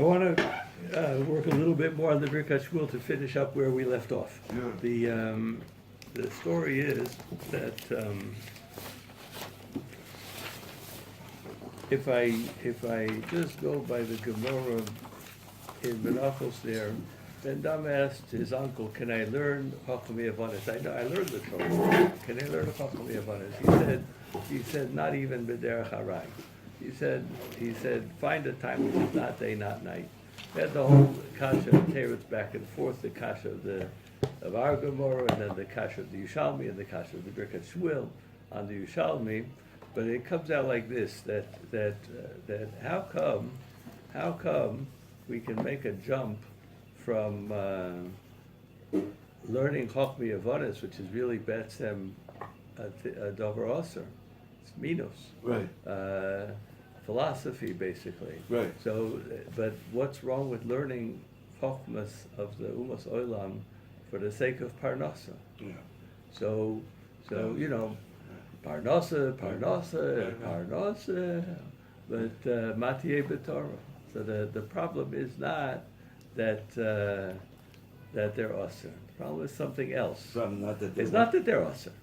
want to work a little bit more on the Birkas Shmueil to finish up where we left off. Yeah. The story is that if I just go by the Gemara in Menachos there, then Dam asked his uncle, "Can I learn Chachmei Avanis?" I know I learned the Torah. Can I learn Chachmei Avanis? He said, not even b'derech harai. He said, find a time which is not day, not night. We had the whole kasha of Teretz back and forth, the kasha of our Gemara, and then the kasha of the Yushalmi, and the kasha of the Birkas Shmueil on the Yushalmi. But it comes out like this: that how come we can make a jump from learning Chachmei Avanis, which is really Betzem Dover Osir, it's Minos, Right. Philosophy basically. Right. So, but what's wrong with learning Chochmas of the Umas Olam for the sake of Parnasa? Yeah. So you know, Parnasa, but Matiyeh B'Torah. So the problem is not that they're Osir. The problem is something else. It's not that they're Osir.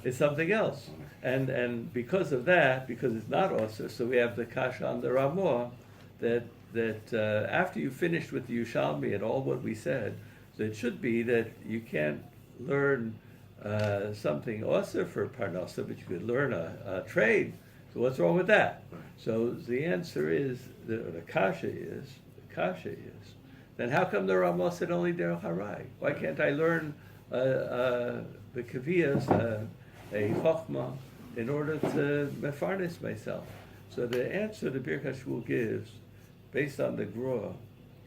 It's something else. And because of that, because it's not Osir, so we have the Kasha on the Ramah that after you finished with the Yushalmi and all what we said, so it should be that you can't learn something Osir for Parnasa, but you could learn a trade. So what's wrong with that? So the answer is, the kasha is, then how come the Ramah said only derech harai? Why can't I learn the kaviyas, a chokhmah, in order to mefarnes myself? So the answer the Birkas Shmueil gives, based on the Gra,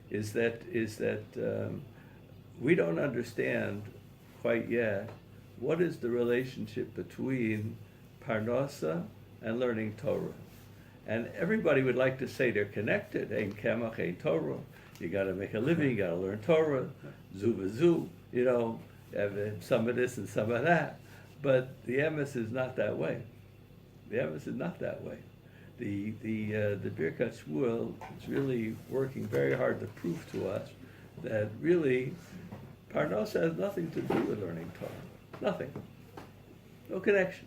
is that we don't understand quite yet what is the relationship between parnasa and learning Torah. And everybody would like to say they're connected. Ein kemach, ein Torah. You got to make a living. You got to learn Torah. Zu v'zu. You know, have some of this and some of that. But the emes is not that way. The emes is not that way. The Birkas Shmueil is really working very hard to prove to us that really parnasa has nothing to do with learning Torah. Nothing. No connection.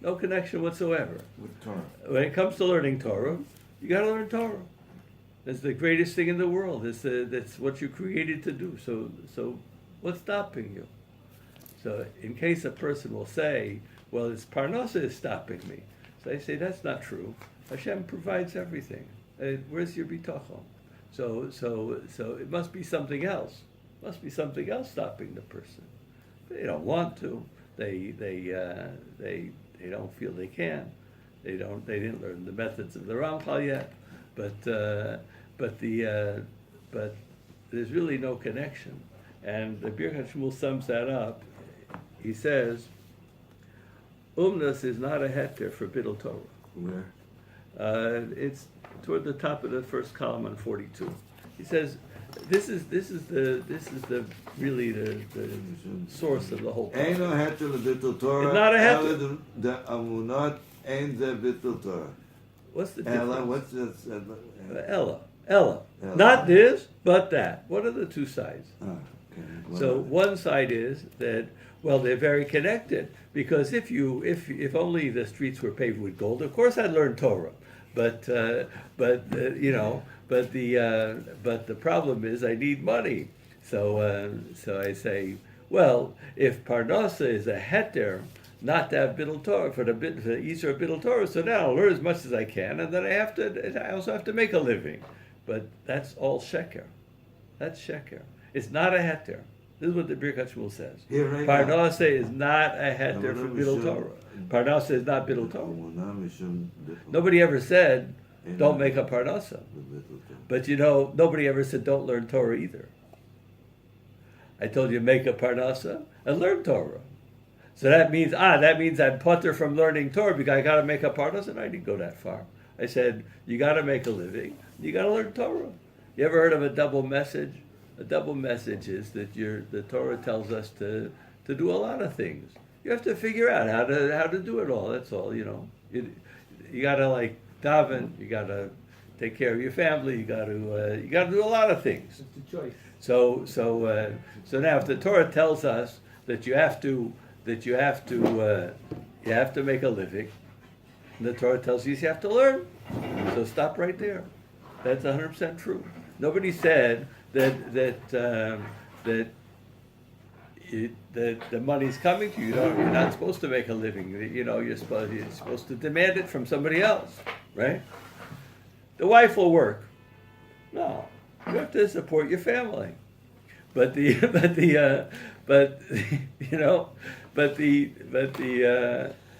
No connection whatsoever. With Torah. When it comes to learning Torah, you got to learn Torah. That's the greatest thing in the world. That's what you're created to do. So what's stopping you? So in case a person will say, well, it's parnasa is stopping me. So I say, that's not true. Hashem provides everything. Where's your bitachon? So it must be something else. Must be something else stopping the person. They don't want to. They don't feel they can. They didn't learn the methods of the Ramchal yet. But there's really no connection. And the Birkas Shmueil sums that up. He says, Umnas is not a heter for Bidul Torah. Where? It's toward the top of the first column on 42. He says, this is really the source of the whole problem. Ein heter leBittul Torah. It's not a heter. The amunot ein ze Bittul Torah. What's the difference? Ella, what's this? Ella. Not this, but that. What are the two sides? Okay. So one side is that, well, they're very connected, because if only the streets were paved with gold, of course I'd learn Torah. But the problem is I need money. So I say, well, if parnasa is a heter, not to have Bidul Torah for the Isra Bidul Torah, so now I'll learn as much as I can, and then I also have to make a living. But that's all sheker. That's sheker. It's not a heter. This is what the Birkas Shmueil says. Parnasa is not a heter for Bidul Torah. Parnasa is not Bidul Torah. Nobody ever said, don't make a parnasa. But nobody ever said, don't learn Torah either. I told you, make a parnasa and learn Torah. So that means I'm putter from learning Torah because I got to make a parnasa, and I didn't go that far. I said, you got to make a living, you got to learn Torah. You ever heard of a double message? A double message is that the Torah tells us to do a lot of things. You have to figure out how to do it all. That's all. You gotta daven. You take care of your family. You got to do a lot of things. It's a choice. So now, if the Torah tells us that you have to make a living, the Torah tells you have to learn. So stop right there. That's 100% true. Nobody said that the money's coming to you. You're not supposed to make a living. You're supposed to demand it from somebody else, right? The wife will work. No, you have to support your family. But the I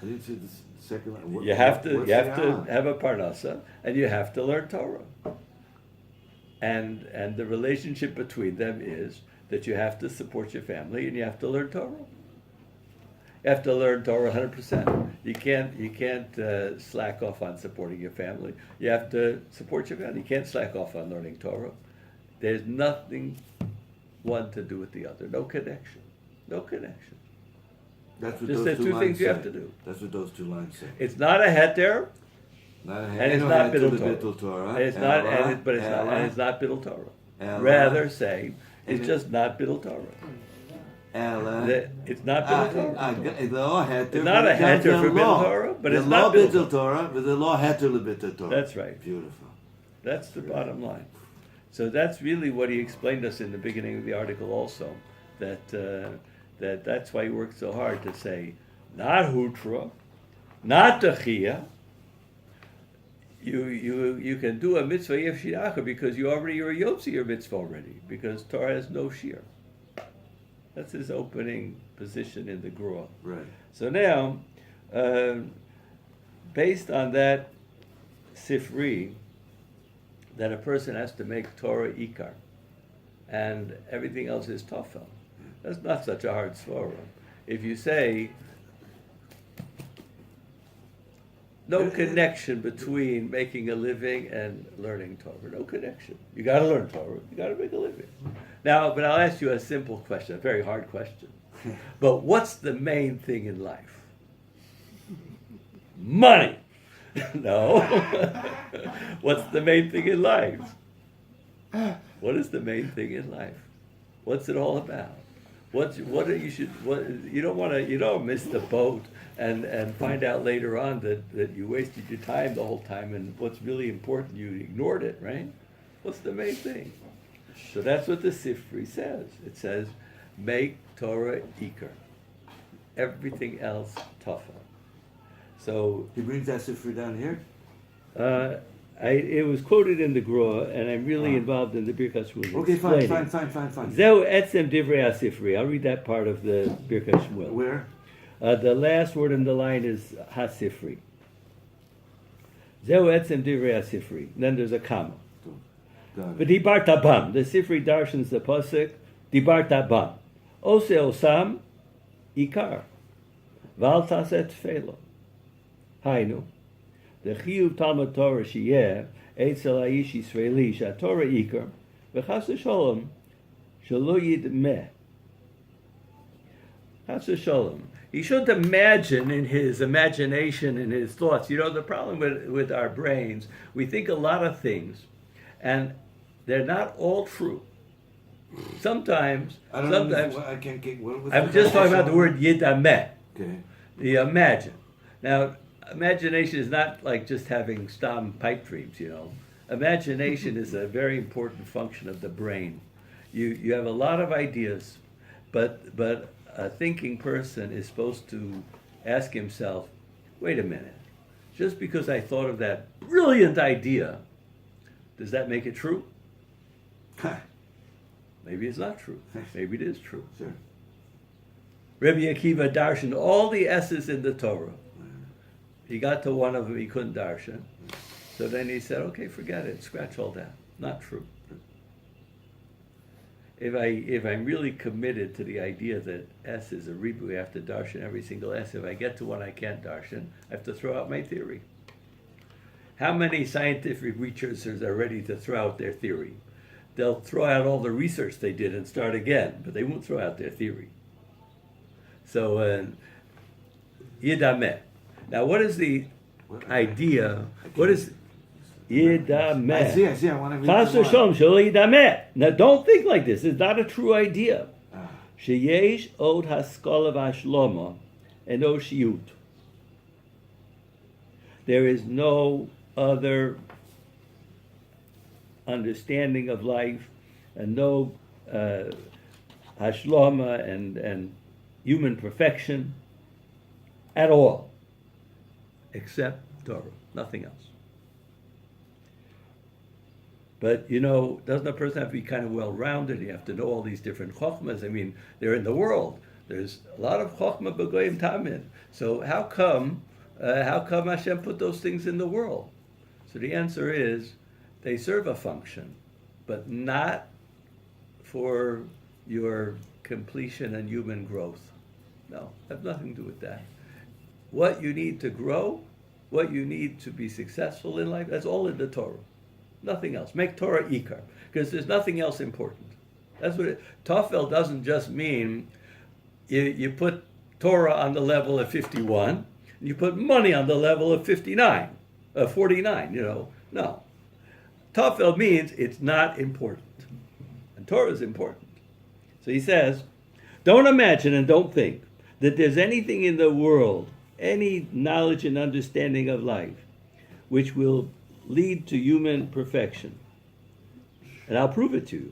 didn't see the second line. you have to What's have a parnasa, and you have to learn Torah. And the relationship between them is that you have to support your family and you have to learn Torah. You have to learn Torah 100%. You can't slack off on supporting your family. You have to support your family. You can't slack off on learning Torah. There's nothing one to do with the other. No connection. No connection. That's what Just those the two two lines things you say. have to do. That's what those two lines say. It's not a heter, Not a and it's no not heter bittul lebittul Torah. Torah. And it's not, Ella, and it's not bittul Torah. Ella, Rather say it's and just not bittul Torah. Ella. It's not bittul Torah. It's not a heter for bittul Torah, but it's not bittul bittul Torah, but the law heter lebittul Torah. That's right. Beautiful. That's the bottom line. So that's really what he explained us in the beginning of the article also, that's why he worked so hard to say, not hutra, not dechia. You can do a mitzvah yefshiracha because you're a yotzi your mitzvah already, because Torah has no shir. That's his opening position in the Grua. Right. So now, based on that sifri, that a person has to make Torah ikar, and everything else is tofel. That's not such a hard svara. If you say no connection between making a living and learning Torah, no connection. You got to learn Torah. You got to make a living. Now, but I'll ask you a simple question, a very hard question. But what's the main thing in life? Money. No. What's the main thing in life? What is the main thing in life? What's it all about? You don't miss the boat and find out later on that you wasted your time the whole time, and what's really important you ignored it, right? What's the main thing? So that's what the Sifri says. It says, make Torah ikar. Everything else tougher. So He brings that sifri down here? it was quoted in the Grua, and I'm really involved in the Birkas Shmueil. Okay, fine. Zeu etzem divrei hasifri. I'll read that part of the Birkas Shmueil. Where? The last word in the line is hasifri. Zeu etzem divrei hasifri. Then there's a comma. Got But it. dibarta bam. The Sifri darshans the pasuk. Dibarta bam. Ose osam ikar. Val taset tefelo. Hainu. The chiyuv Talmud Torah sheyeh etzel ha'ish Yisraeli she'atorah ikar v'chas v'sholom shelo yidmeh. Chas v'sholom. He shouldn't imagine in his imagination, in his thoughts. You know, the problem with our brains, we think a lot of things, and they're not all true. Sometimes, I don't know. I can't get. I'm just talking about the word yidameh. Okay. The imagine. Now, imagination is not like just having stam pipe dreams, you know. Imagination is a very important function of the brain. You have a lot of ideas, but a thinking person is supposed to ask himself, wait a minute, just because I thought of that brilliant idea, does that make it true? Maybe it's not true. Maybe it is true. Sure. Rabbi Akiva darshan all the S's in the Torah. He got to one of them, he couldn't darshan. So then he said, okay, forget it, scratch all that. Not true. If I'm really committed to the idea that S is a ribu, I have to darshan every single S. If I get to one I can't darshan, I have to throw out my theory. How many scientific researchers are ready to throw out their theory? They'll throw out all the research they did and start again, but they won't throw out their theory. So, yidameh. Now, what is the idea? What is Yidamet. I see. I want to read Chas the v'shalom shelo yidamet. Now don't think like this. It's not a true idea. Sheyesh od haskola v'ashloma eno shiut. There is no other understanding of life and no hashloma and human perfection at all, except Torah, nothing else. But, doesn't a person have to be kind of well-rounded? You have to know all these different chokhmas. I mean, they're in the world. There's a lot of chokhmah b'goyim tamid. So how come Hashem put those things in the world? So the answer is, they serve a function, but not for your completion and human growth. No, have nothing to do with that. What you need to grow, what you need to be successful in life, that's all in the Torah. Nothing else. Make Torah ikar, because there's nothing else important. That's what Tafel doesn't just mean you put Torah on the level of 51, and you put money on the level of 49, 49, No. Tafel means it's not important. And Torah is important. So he says, don't imagine and don't think that there's anything in the world, any knowledge and understanding of life, which will lead to human perfection. And I'll prove it to you.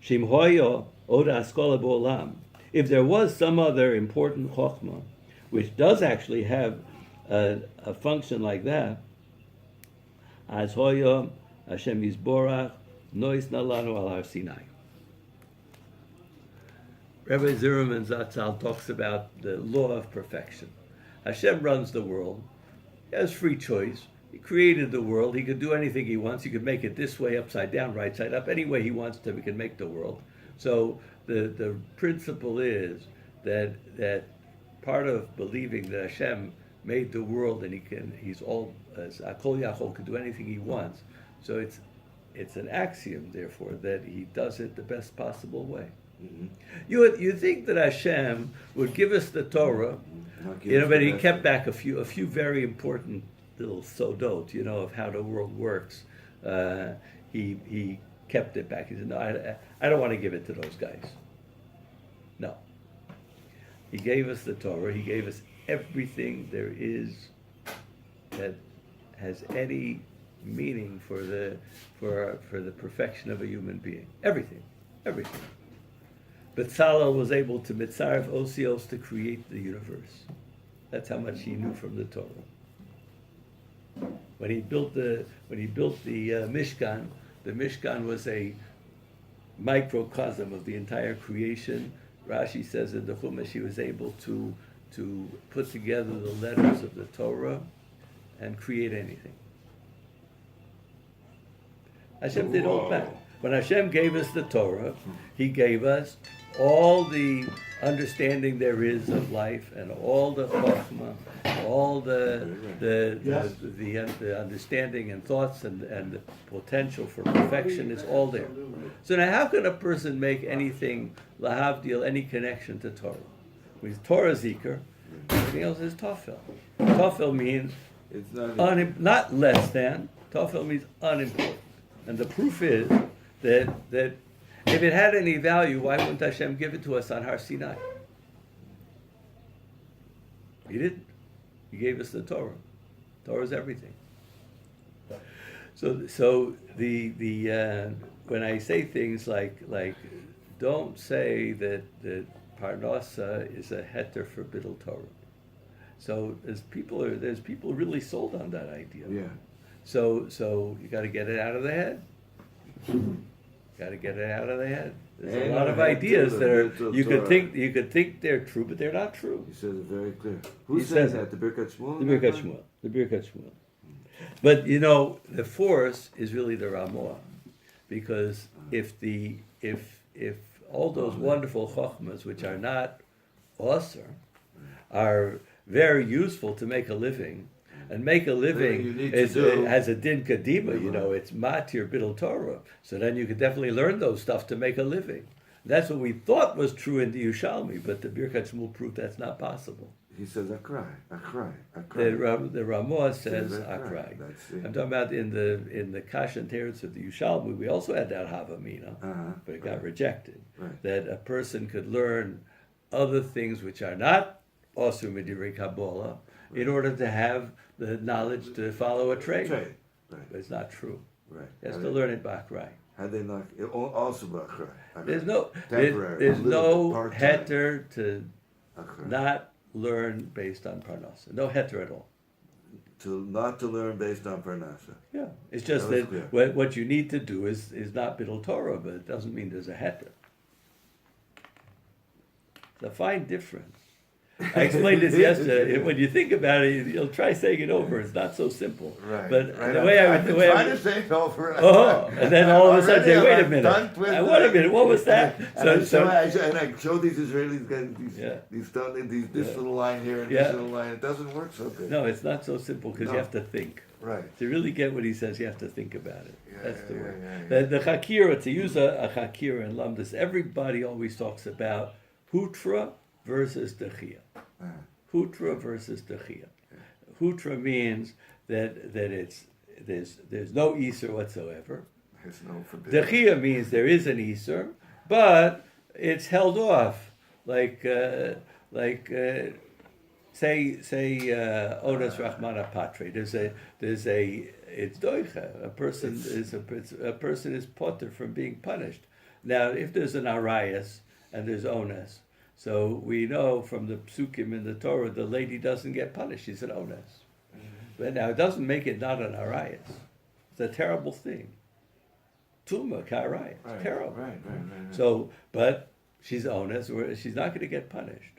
Shim hoyo od haskola b'olam. If there was some other important chokhmah, which does actually have a function like that, as hoyo Hashem Yisborach nois nalanu al Har Sinai. Rabbi Zimmerman Zatzal talks about the law of perfection. Hashem runs the world. He has free choice. He created the world. He could do anything he wants. He could make it this way, upside down, right side up. Any way he wants to, he can make the world. So the principle is that part of believing that Hashem made the world and he's all Akol Yachol, can do anything he wants. So it's an axiom, therefore, that he does it the best possible way. Mm-hmm. You think that Hashem would give us the Torah, but he kept back a few very important little sodot, of how the world works. He kept it back. He said, no, I don't want to give it to those guys. No. He gave us the Torah. He gave us everything there is that has any meaning for the perfection of a human being. Everything. But Tzalel was able to mitzaref osios to create the universe. That's how much he knew from the Torah. When he built the Mishkan, the Mishkan was a microcosm of the entire creation. Rashi says in the Chumash he was able to put together the letters of the Torah and create anything. Hashem did all that. When Hashem gave us the Torah, He gave us all the understanding there is of life and all the chokhmah, all the understanding and thoughts and the potential for perfection is all there. So now how can a person make anything, lahavdil, any connection to Torah? With Torah zikr, everything else is tafel. Tafel means it's not less than. Tafel means unimportant. And the proof is that if it had any value, why wouldn't Hashem give it to us on Har Sinai? He didn't. He gave us the Torah. Torah is everything. So the when I say things like don't say that Parnasa is a heter for Bidul Torah. So there's people really sold on that idea. Yeah. So you got to get it out of the head. There's a lot of ideas that are you could think they're true, but they're not true. He says it very clear. Who says that? The Birkas Shmueil? The Birkas Shmueil. But the force is really the Ramah, because if all those wonderful chokhmas, which are not osir, are very useful to make a living. And make a living has a din kadima, it's matir bidul Torah. So then you could definitely learn those stuff to make a living. That's what we thought was true in the Yerushalmi, but the Birkas Shmueil proved that's not possible. He says akrai. The Ramah says akrai. I'm talking about in the Kash and Teretz of the Yushalmi. We also had that Havamina, but it got rejected. Right. That a person could learn other things which are not also Midivrei Kabbalah in order to have the knowledge to follow a trade. Right. But it's not true. Right. He has to learn it bakrai. Had they not also bakrai? There's no heter to not learn based on parnasa. No heter at all. Not to learn based on parnasa. Yeah, it's just that what you need to do is not Bidul Torah, but it doesn't mean there's a heter. It's a fine difference. I explained this yesterday. When you think about it, you'll try saying it over. It's not so simple. Right. But right. the way I would try to say it over. And then all of a sudden say, "Wait a minute! Wait a minute! What was that?" And I show these Israelis getting this little line here and this little line. It doesn't work so good. No, it's not so simple because you have to think. Right. To really get what he says, you have to think about it. Yeah, That's the word. Yeah. The chakira, to use a chakira in Lamdas, everybody always talks about hutra versus dechia. Hutra versus dechia. Hutra means that there's no iser whatsoever. There's no forbidden. Dechia means there is an iser, but it's held off. Like say onas rachmana patre. There's a it's doicha. A person is potter from being punished. Now, if there's an arayas and there's onas. So we know from the psukim in the Torah, the lady doesn't get punished. She's an ones. But now it doesn't make it not an arayas. It's a terrible thing. Tuma k'arayas. It's terrible. Right. So, but she's ones, or she's not going to get punished.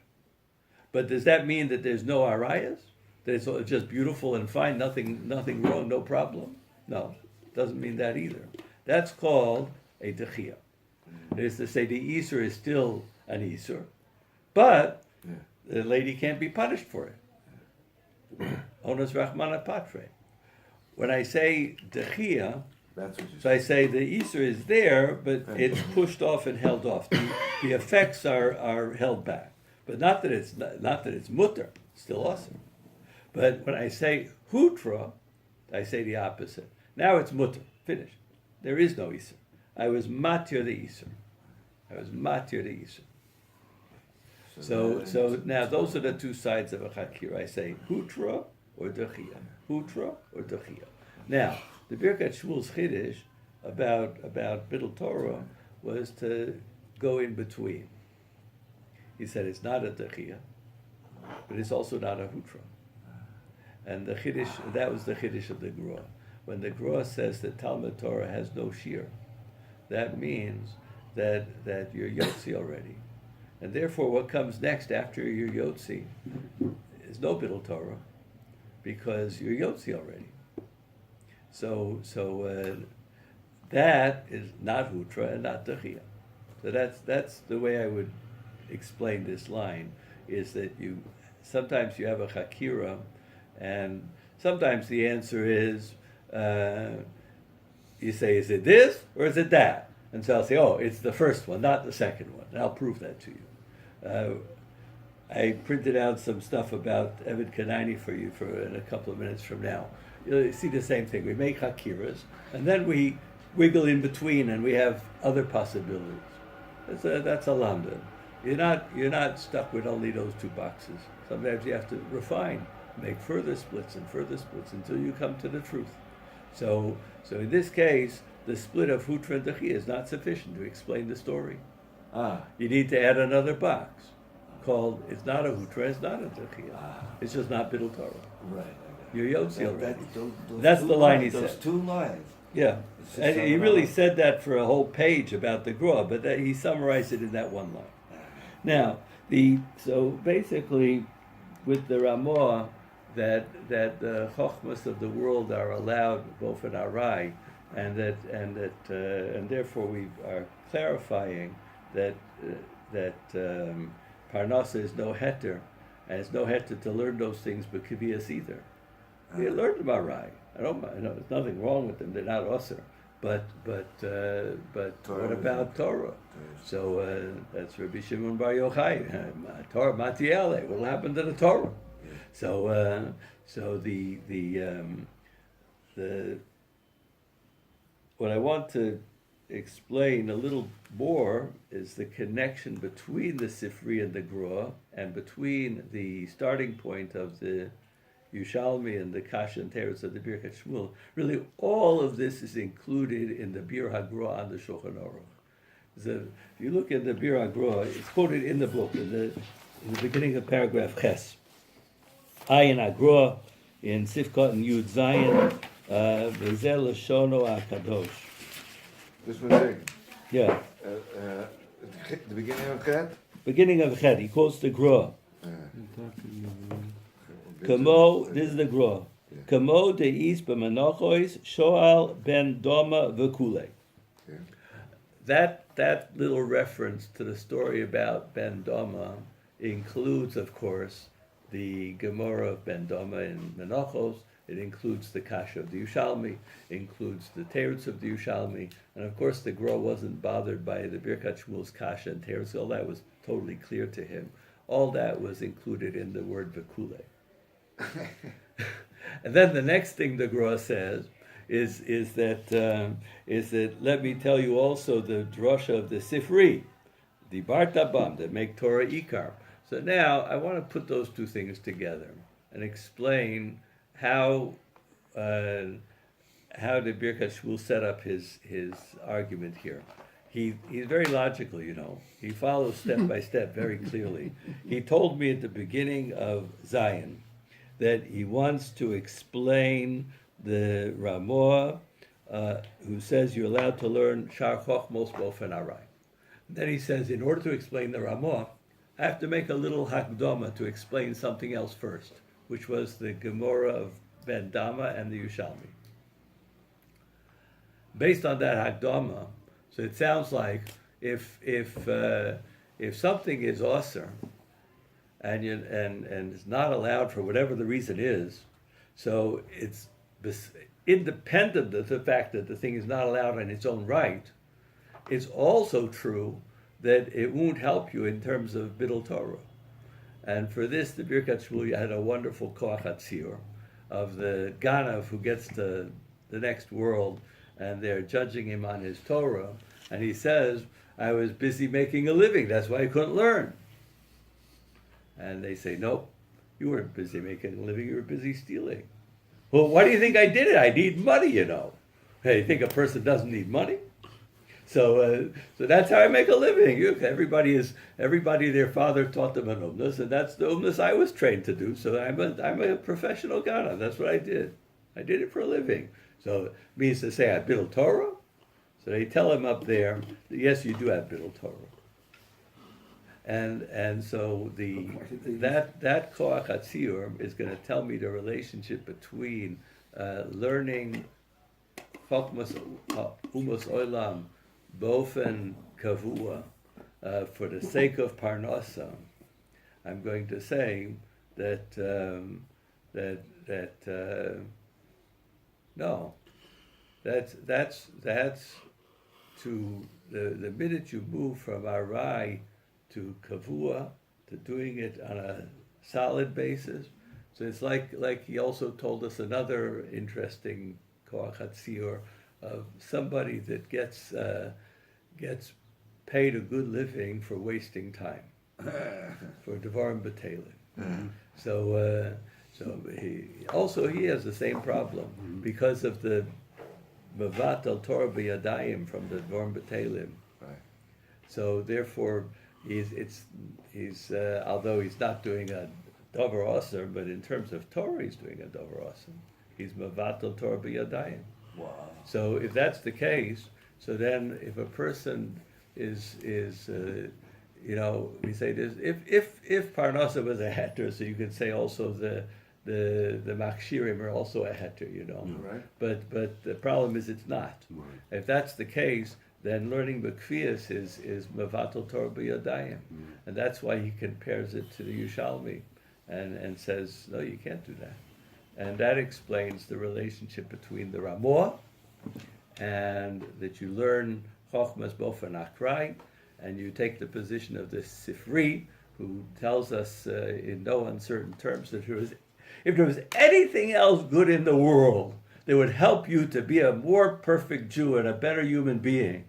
But does that mean that there's no arayas? That it's just beautiful and fine, nothing wrong, no problem? No, doesn't mean that either. That's called a dechia. It is to say the Isur is still an Isur. But the lady can't be punished for it. Onas Rahmana Patre. When I say dechia, so I say the Isur is there, but it's pushed off and held off. The effects are held back. But not that it's mutter, still awesome. But when I say hutra, I say the opposite. Now it's mutter, finished. There is no Isur. I was matir the Isur. So now those are the two sides of a chakira. I say hutra or dechia. Now the Birkas Shmuel's chiddush about Bidul Torah was to go in between. He said it's not a dechia, but it's also not a hutra. And the chiddush, that was the chiddush of the Gra. When the Gra says that Talmud Torah has no shir, that means that you're yotzi already. And therefore what comes next after you're yotzi is no Bidul Torah, because you're yotzi already. So that is not hutra and not dechia. So that's the way I would explain this line, is that sometimes you have a chakira, and sometimes the answer is, you say, is it this or is it that? And so I'll say, oh, it's the first one, not the second one. And I'll prove that to you. I printed out some stuff about Evid Kanani for you in a couple of minutes from now. You'll see the same thing. We make hakiras, and then we wiggle in between, and we have other possibilities. That's a lambda. You're not stuck with only those two boxes. Sometimes you have to refine, make further splits until you come to the truth. So in this case, the split of hutra and dechia is not sufficient to explain the story. You need to add another box called, it's not a hutra, it's not a dechia. It's just not Bidul Torah. Right. You're yotzi already. That's the line he said. Those two lines. Yeah. And he really said that for a whole page about the Gra, but he summarized it in that one line. Now, so basically, with the Ramah, that the chokhmas of the world are allowed both in Arai, and therefore we are clarifying that Parnasa is no heter, and it's no heter to learn those things, but kiviyas either. You learn them Arai. I know there's nothing wrong with them; they're not osir. but what about Torah? So that's Rabbi Shimon Bar Yochai. Torah Matiele. What will happen to the Torah? So the what I want to explain a little more is the connection between the Sifri and the Gra, and between the starting point of the Yushalmi and the Kasha and Teretz of the Birkas Shmueil. Really, all of this is included in the Bir HaGra on the Shulchan Aruch. So if you look at the Bir HaGra, it's quoted in the book, in the beginning of paragraph Ches. Ayin HaGra in Sifkot and Yud Zayin, Bezel Shono HaKadosh. This one thing. Yeah. The beginning of Chet? Beginning of Chet, he quotes the Gra. Kamo, this is the Gra. Kamo deis b'manochois shoal ben doma v'kule. That little reference to the story about Ben Doma includes, of course, the Gemara of Ben Doma in Menachos. It includes the Kasha of the Yushalmi, includes the Teretz of the Yushalmi, and of course the Gra wasn't bothered by the Birkas Shmuel's Kasha and Teretz. All that was totally clear to him. All that was included in the word v'kule. And then the next thing the Gra says is that let me tell you also the drasha of the Sifri, the Bartabam, that make Torah Ikar. So now I want to put those two things together and explain how the Birkas Shmuel set up his argument here. He's very logical, you know. He follows step by step very clearly. He told me at the beginning of Zion that he wants to explain the Ramah, who says you're allowed to learn Shar Chochmos Bofen Arai. Then he says, in order to explain the Ramah, I have to make a little Hakdama to explain something else first, which was the Gemara of Ben Dama and the Yushalmi. Based on that Hakdama, so it sounds like if something is osir and is not allowed for whatever the reason is, so it's independent of the fact that the thing is not allowed in its own right, it's also true that it won't help you in terms of Bidul Torah. And for this, the Birkas Shmuel had a wonderful koach hatzir of the Ganav who gets to the next world, and they're judging him on his Torah, and he says, I was busy making a living, that's why I couldn't learn. And they say, nope, you weren't busy making a living, you were busy stealing. Well, why do you think I did it? I need money, you know. Hey, you think a person doesn't need money? So that's how I make a living. Everybody, their father taught them an umnus, and that's the umnus I was trained to do. So I'm a professional Ghana. That's what I did. I did it for a living. So it means to say I Bidul Torah. So they tell him up there, yes, you do have Bidul Torah. And so that koach hatziyur is going to tell me the relationship between learning chokmas umas olam bofen kavua for the sake of parnasa. I'm going to say that no, that's to the minute you move from arai to kavua, to doing it on a solid basis. So it's like he also told us another interesting koach hatziyur of somebody that gets paid a good living for wasting time, for devarim b'telin. So he has the same problem because of the mevatel Torah b'yadayim from the devarim b'telin. Right. So therefore, he's although he's not doing a davar aser, but in terms of Torah, he's doing a davar aser. He's mevatel Torah b'yadayim. Wow. So if that's the case, so then if a person is we say this, if parnasa was a heter, so you could say also the machshirim are also a heter, you know. Right. But the problem is it's not. Right. If that's the case, then learning b'kfiyas is mevatel Torah b'yadayim, and that's why he compares it to the Yushalmi, and says no, you can't do that, and that explains the relationship between the Ramah and that you learn Chochmas Bofen Akrai, and you take the position of the Sifri, who tells us in no uncertain terms that if there was anything else good in the world that would help you to be a more perfect Jew and a better human being,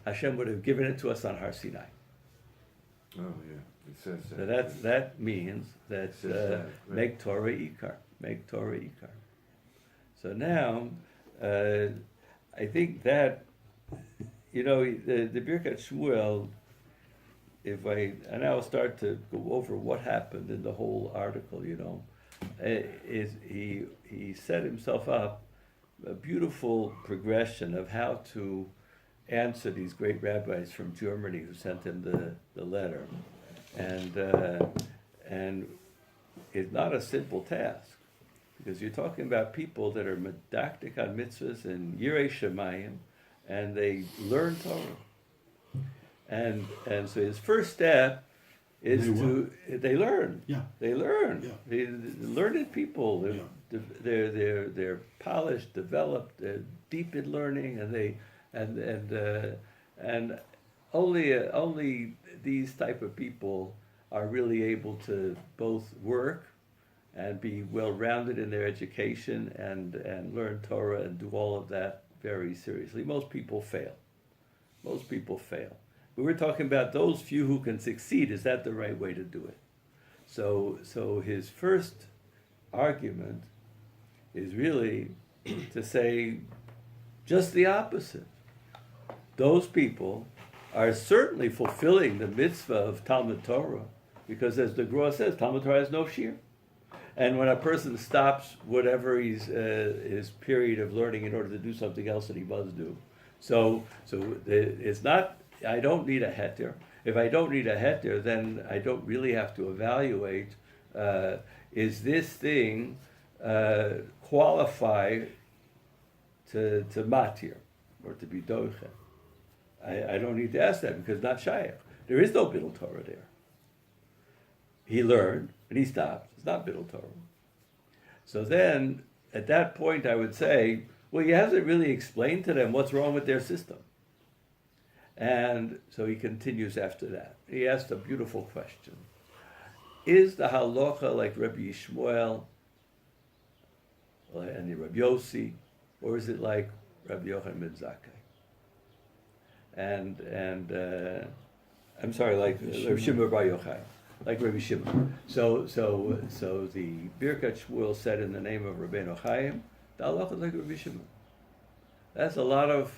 Hashem would have given it to us on Har Sinai. Oh yeah, it says So that. that means that Right. make Torah Ikar, make Torah Ikar. So now, I think that, the Birkas Shmueil, and I'll start to go over what happened in the whole article, is he set himself up a beautiful progression of how to answer these great rabbis from Germany who sent him the letter. And it's not a simple task, because you're talking about people that are medactic on mitzvahs and Yirei Shemayim, and they learn Torah. And so his first step is they learn. Yeah. They learn. Yeah. They're learned people. They're polished, developed, they're deep in learning, and only these type of people are really able to both work and be well-rounded in their education and learn Torah and do all of that very seriously. Most people fail. But we're talking about those few who can succeed. Is that the right way to do it? So his first argument is really to say just the opposite. Those people are certainly fulfilling the mitzvah of Talmud Torah, because as the Gra says, Talmud Torah has no shiur. And when a person stops whatever his period of learning in order to do something else that he must do, so it's not, I don't need a heter. If I don't need a heter, then I don't really have to evaluate, is this thing qualify to matir or to be doche? I don't need to ask that, because not shayach. There is no Bidul Torah there. He learned and he stopped. It's not Bidul Torah. So then, at that point, I would say, well, he hasn't really explained to them what's wrong with their system. And so he continues after that. He asked a beautiful question. Is the halacha like Rabbi Shmuel and Rabbi Yossi, or is it like Rabbi Yochanan ben Zakkai? And I'm sorry, like Rabbi Shimon bar Yochai, like Rabbi Shimon. So the Birkas Shmueil said in the name of Rabbeinu Chaim, the halacha is like Rabbi Shimon. That's a lot of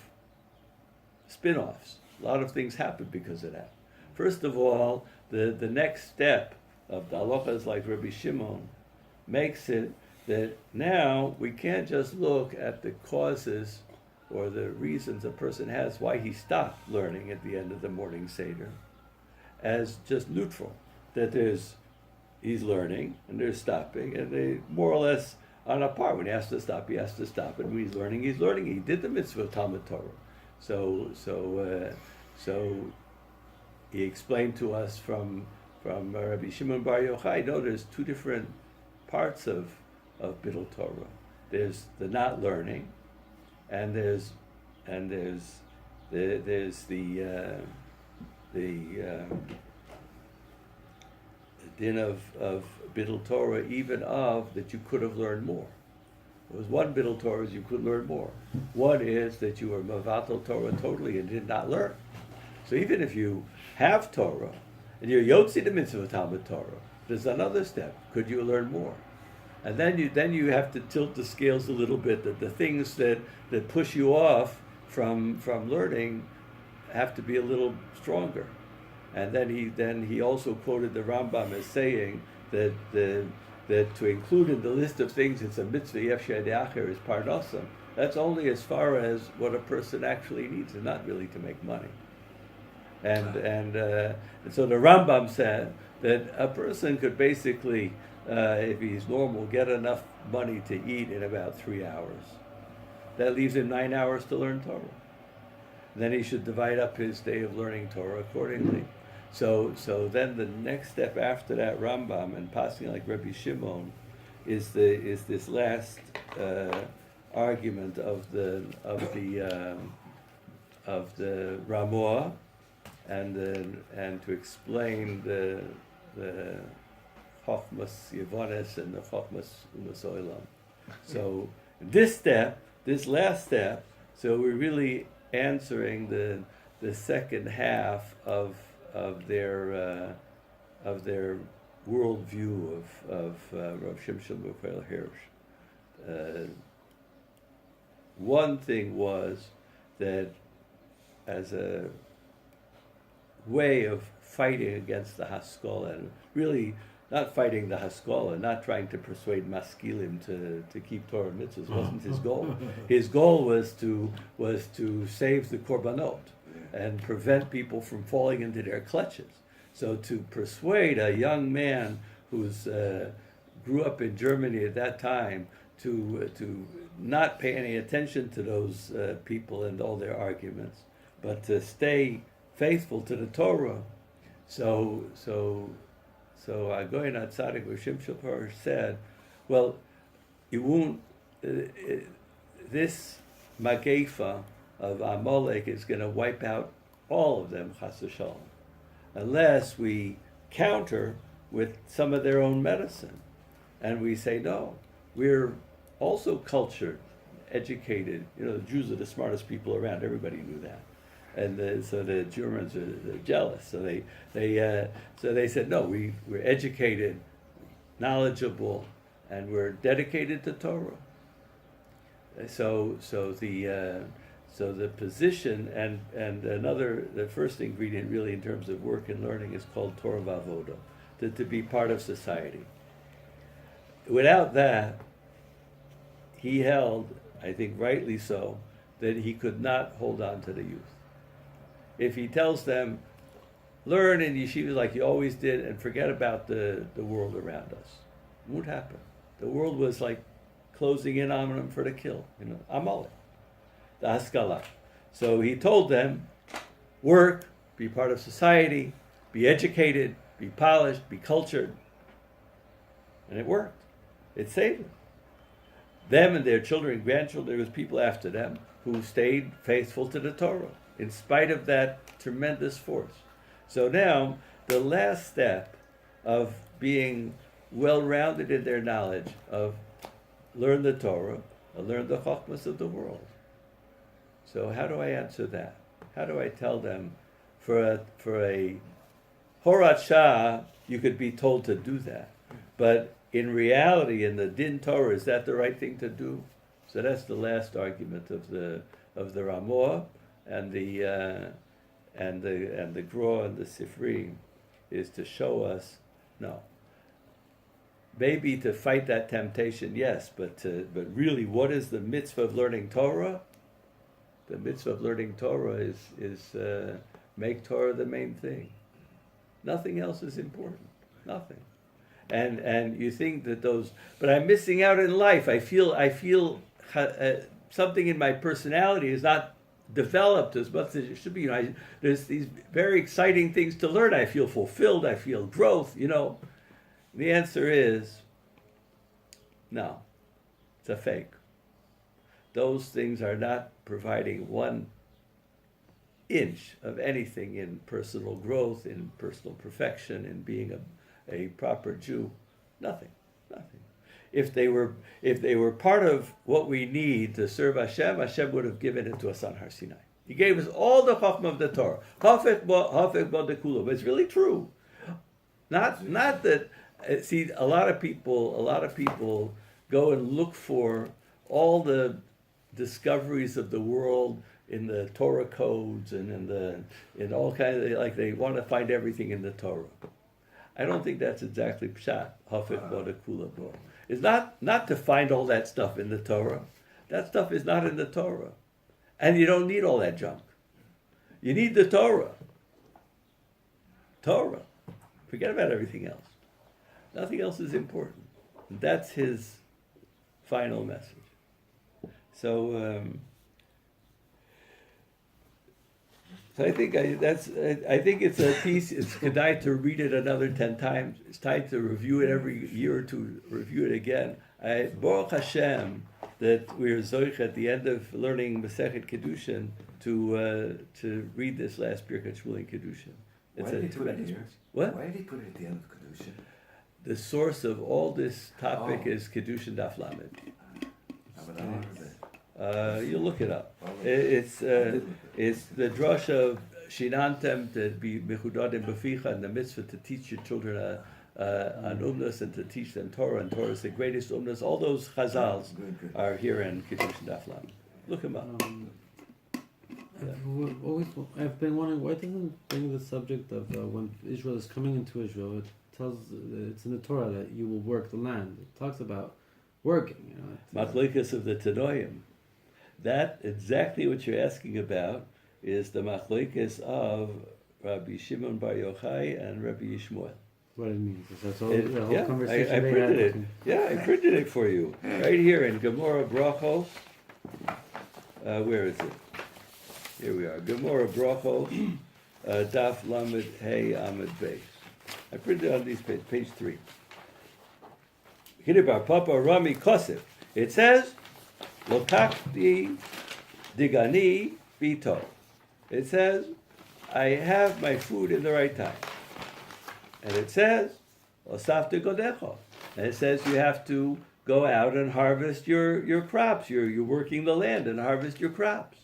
spin-offs. A lot of things happen because of that. First of all, the next step of the halachas like Rabbi Shimon makes it that now we can't just look at the causes or the reasons a person has why he stopped learning at the end of the morning Seder as just neutral. That he's learning and there's stopping, and they more or less on a par. When he has to stop, he has to stop. And when he's learning, he's learning. He did the mitzvah of Talmud Torah. So he explained to us from Rabbi Shimon bar Yochai, no, there's two different parts of Bidul Torah. There's the not learning, and there's the din of Bidul Torah, even of that you could have learned more. There was one Bidul Torah is you could learn more. One is that you were Mavatal Torah totally and did not learn. So even if you have Torah and you're Yotzi the mitzvah of Talmud Torah, there's another step. Could you learn more? And then you have to tilt the scales a little bit. That the things that push you off from learning have to be a little stronger. And then he also quoted the Rambam as saying that to include in the list of things it's a mitzvah yefshei de'acher is parnasa. That's only as far as what a person actually needs, and not really to make money. And so the Rambam said that a person could basically, if he's normal, get enough money to eat in about 3 hours. That leaves him 9 hours to learn Torah. Then he should divide up his day of learning Torah accordingly. So then the next step after that Rambam and passing like Rabbi Shimon is this last argument of the Ramah, and to explain the Chochmas Yevonis and the Chochmas Umas Olam. So this last step, so we're really answering the second half of their worldview of Rav Shimshon Raphael Hirsch. One thing was that as a way of fighting against the Haskalah, and really not fighting the Haskalah, not trying to persuade Maskilim to keep Torah and mitzvahs wasn't his goal. His goal was to save the Korbanot and prevent people from falling into their clutches. So to persuade a young man who's grew up in Germany at that time to not pay any attention to those people and all their arguments, but to stay faithful to the Torah. So HaGaon Tzaddik Rav Shimshon Hirsch said, well, you won't. This Magefa of Amalek is going to wipe out all of them, Chas v'Shalom, unless we counter with some of their own medicine, and we say no, we're also cultured, educated. You know, the Jews are the smartest people around. Everybody knew that. And so the Germans are jealous. So they said, no, we're educated, knowledgeable, and we're dedicated to Torah. So the position and the first ingredient really in terms of work and learning is called Torah v'Avoda, to be part of society. Without that, he held, I think rightly so, that he could not hold on to the youth. If he tells them, learn in yeshivas like you always did and forget about the world around us, it won't happen. The world was like closing in on them for the kill, Amalek, the Haskalah. So he told them, work, be part of society, be educated, be polished, be cultured. And it worked. It saved them. Them and their children and grandchildren, there was people after them who stayed faithful to the Torah in spite of that tremendous force. So now, the last step of being well-rounded in their knowledge of learn the Torah, learn the Chochmas of the world. So how do I answer that? How do I tell them for a Horat Shah, you could be told to do that. But in reality, in the Din Torah, is that the right thing to do? So that's the last argument of the Ramah and the Gra and the Sifri, is to show us no. Maybe to fight that temptation, yes, but really, what is the mitzvah of learning Torah? The mitzvah of learning Torah is make Torah the main thing. Nothing else is important. Nothing. And you think that but I'm missing out in life. I feel something in my personality is not developed as much as it should be. There's these very exciting things to learn. I feel fulfilled. I feel growth. The answer is no. It's a fake. Those things are not providing 1 inch of anything in personal growth, in personal perfection, in being a proper Jew. Nothing. If they were part of what we need to serve Hashem, Hashem would have given it to us on Har Sinai. He gave us all the Chochmah of the Torah. Hafek bo dekula. But it's really true. Not that. See, a lot of people go and look for all the discoveries of the world in the Torah codes and in all kinds of, they want to find everything in the Torah. I don't think that's exactly pshat. Hafek bo dekula bo. It's not to find all that stuff in the Torah. That stuff is not in the Torah. And you don't need all that junk. You need the Torah. Torah. Forget about everything else. Nothing else is important. And that's his final message. So, I think it's a piece. It's good to read it another 10 times. It's time to review it every year or two. Review it again. Baruch Hashem, that we're zoich at the end of learning Maseches Kiddushin to read this last Birkas Shmueil in Kiddushin. Why did he put it here? What? Why did he put it at the end of Kiddushin? The source of all this topic is Kiddushin Daf Lamed. You look it up. It's the drush of Shinantem to be mechudadim b'ficha, and the mitzvah to teach your children an umnus and to teach them Torah, and Torah is the greatest umnus. All those chazals are here in Kiddushin Daf Lamed. Look them up. I've been wondering, why doesn't it bring the subject of when Israel is coming into Israel? It tells, it's in the Torah that you will work the land. It talks about working. Machlikas of the Tanoim. That, exactly what you're asking about, is the machlikas of Rabbi Shimon Bar Yochai and Rabbi Yishmael. What it means. That's all, the whole Yeah, conversation I they printed had. it. Yeah, I printed it for you. Right here in Gemara Brachos. Where is it? Here we are. Gemara Brachos, Daf Lamed Hey Amid Beis. I printed it on these pages, page 3. Hidibar Papa Rami Kosef. It says, Lokakti Digani Bito. It says, I have my food in the right time. And it says, Osafte Godecho. And it says you have to go out and harvest your crops. You're working the land and harvest your crops.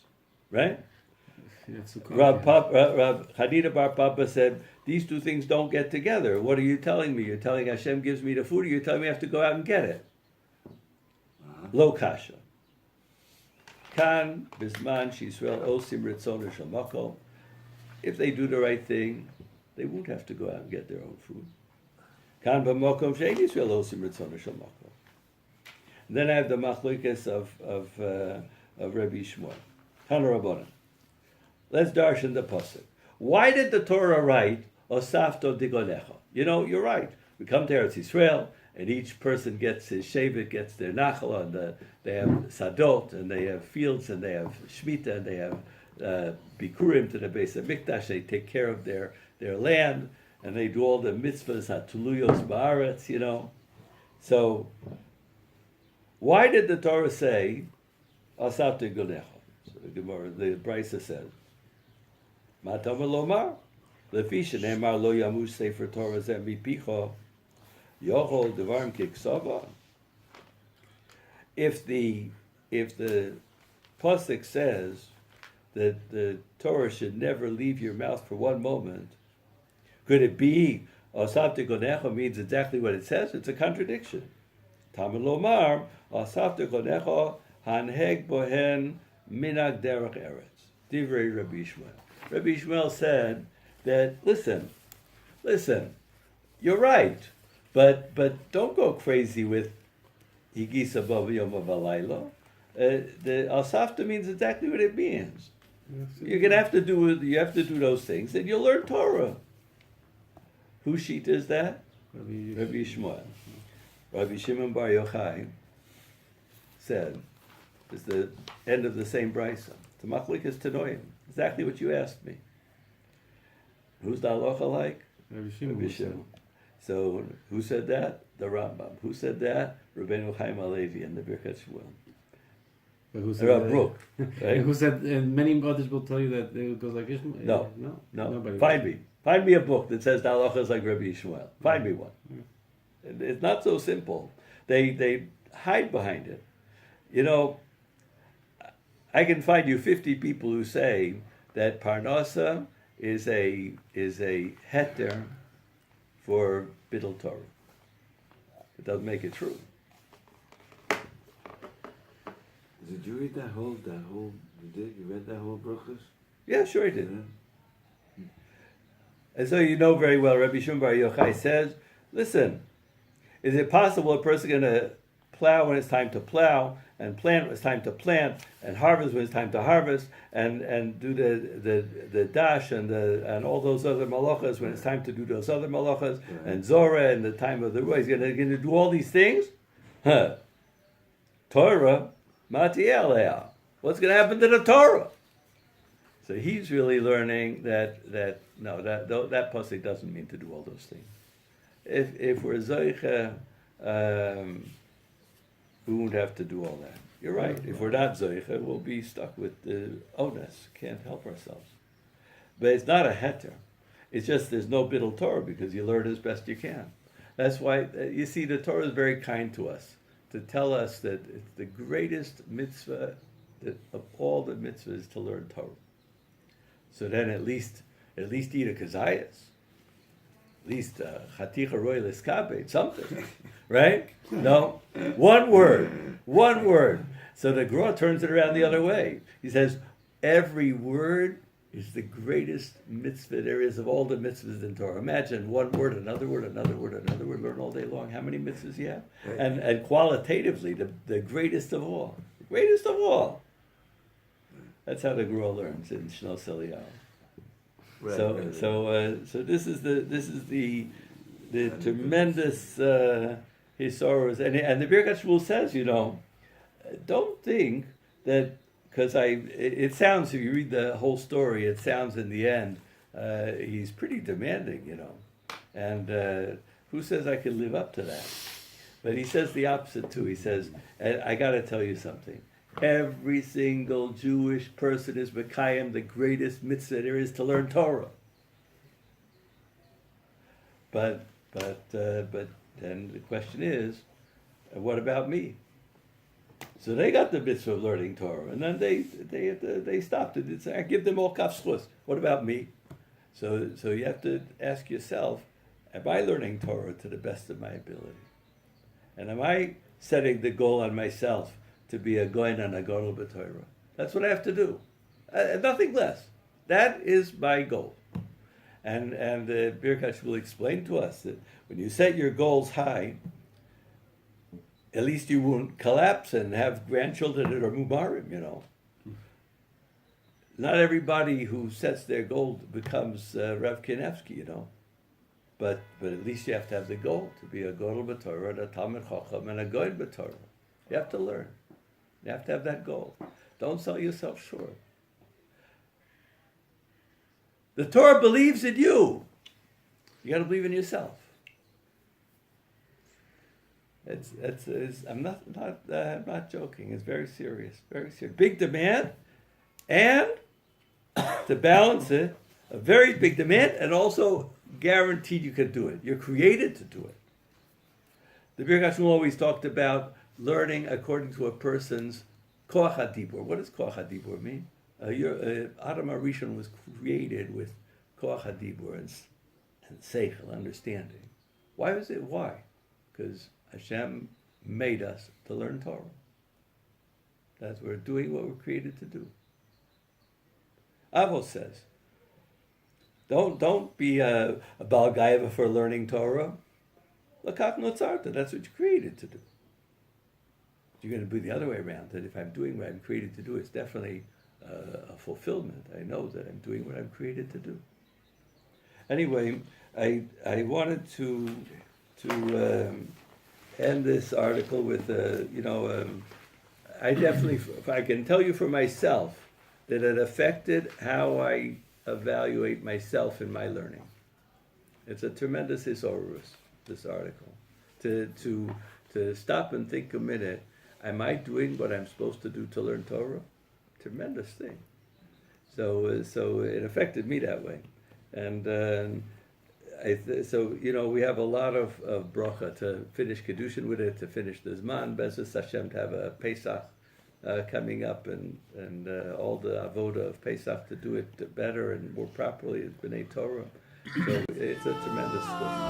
Right? Rab Chadida Bar Papa said, these two things don't get together. What are you telling me? You're telling Hashem gives me the food, or you're telling me I have to go out and get it? Lo kasha. Kan bisman Yisrael osim ritzon shel. If they do the right thing, they won't have to go out and get their own food. Kan b'mokom she'ein Yisrael osim ritzon shel. Then I have the machlikas of Rabbi Shmuel. Tana Rabbanan. Let's darshan the pasuk. Why did the Torah write Osafto Digonecha? You know, you're right. We come to Eretz Yisrael, and each person gets his shevet, gets their nachala, and they have sadot, and they have fields, and they have shmita, and they have bikurim to the base of mikdash. They take care of their land, and they do all the mitzvahs, hatuluyos ba'aretz, you know. So, why did the Torah say Osafto Digonecha? So the Gemara, the Brisa says, Matama lomar, lefisha ne'emar lo yamush sefer Torah zeh mipicho, yochol devarim kiksava. If the pasuk says that the Torah should never leave your mouth for one moment, could it be Osafte Gonecha means exactly what it says? It's a contradiction. Tamil lomar, Osafte Gonecha hanheg bohen minag derech eretz. Divrei Rabbi Shmuel. Rabbi Shmuel said that, listen, you're right, but don't go crazy with Higisa Bava Yom Avalaylo. The Al-Safta means exactly what it means. You have to do those things, and you'll learn Torah. Whose sheet is that? Rabbi Shmuel. Rabbi Shimon Bar Yochai said, it's the end of the same brisa. The machlikas tanoim. Exactly what you asked me. Who's the halacha like? Rabbi Shimon. So who said that? The Rambam. Who said that? Rabbeinu Chaim Halevi and the Birkas Shmuel. But who said Rav Brook. Right? And who said? And many others will tell you that it goes like Ishmael. No. Nobody Find me a book that says the halacha is like Rabbi Shmuel. Find me one. It's not so simple. They hide behind it. You know, I can find you 50 people who say that Parnasa is a heter for Bidul Torah. It doesn't make it true. Did you read that whole, you did? You read that whole Birkas? Yeah, sure I did. Yeah. And so you know very well, Rabbi Shimon Bar Yochai says, listen, is it possible a person going to plow when it's time to plow, and plant when it's time to plant, and harvest when it's time to harvest, and do the dash and all those other malachas when it's time to do those other malachas, and Zorah and the time of the Rosh? He's going to do all these things? Torah, Mati Alea. What's going to happen to the Torah? So he's really learning that pasuk doesn't mean to do all those things. If we're zoicha we won't have to do all that. You're right. If we're not Zoicha, we'll be stuck with the onus. Can't help ourselves. But it's not a heter. It's just there's no Bittul Torah because you learn as best you can. That's why, you see, the Torah is very kind to us to tell us that it's the greatest mitzvah of all the mitzvahs to learn Torah. So then at least eat a kazayas. At least chaticha roy leskabed, something, right? No, one word. So the Gra turns it around the other way. He says, every word is the greatest mitzvah there is of all the mitzvahs in Torah. Imagine one word, another word, another word, another word, learn all day long. How many mitzvahs you have? Right. And qualitatively, the greatest of all. The greatest of all. That's how the Gra learns in Shnos Eliyahu. Right, So this is the tremendous hisoros, and the Birkas Shmueil says, don't think that because it sounds, if you read the whole story, it sounds in the end he's pretty demanding, and who says I can live up to that? But he says the opposite too. He says, I got to tell you something. Every single Jewish person is Mekayim, the greatest mitzvah there is to learn Torah. But then the question is, what about me? So they got the mitzvah of learning Torah, and then they stopped it. It's, I give them all kaf zchus. What about me? So you have to ask yourself, am I learning Torah to the best of my ability? And am I setting the goal on myself to be a goyin and a gadol b'Torah? That's what I have to do. Nothing less. That is my goal. And Birkas will explain to us that when you set your goals high, at least you won't collapse and have grandchildren that are mubarim, Not everybody who sets their goal becomes Rav Kinevsky, But at least you have to have the goal to be a gadol b'Torah, a talmid chacham, and a goyin b'Torah. You have to learn. You have to have that goal. Don't sell yourself short. The Torah believes in you. You got to believe in yourself. I'm not joking. It's very serious. Very serious. Big demand, and to balance it, a very big demand, and also guaranteed you can do it. You're created to do it. The Birkas Shmueil always talked about learning according to a person's koach hadibur. What does koach hadibur mean? Adam HaRishon was created with koach hadibur and seichel, understanding. Why was it? Why? Because Hashem made us to learn Torah. That's we're doing what we're created to do. Avos says, don't be a Baal Gaiva for learning Torah. Lakach notzarta, that's what you're created to do. You're going to be the other way around, that if I'm doing what I'm created to do, it's definitely a fulfillment. I know that I'm doing what I'm created to do. Anyway, I wanted to end this article with, I definitely, if I can tell you for myself, that it affected how I evaluate myself in my learning. It's a tremendous hisorus, this article. To stop and think a minute, am I doing what I'm supposed to do to learn Torah? Tremendous thing. So it affected me that way. And we have a lot of bracha to finish Kiddushin with it, to finish the Zman, Bezos Hashem, to have a Pesach coming up, and all the avoda of Pesach to do it better and more properly as B'nai Torah. So it's a tremendous thing.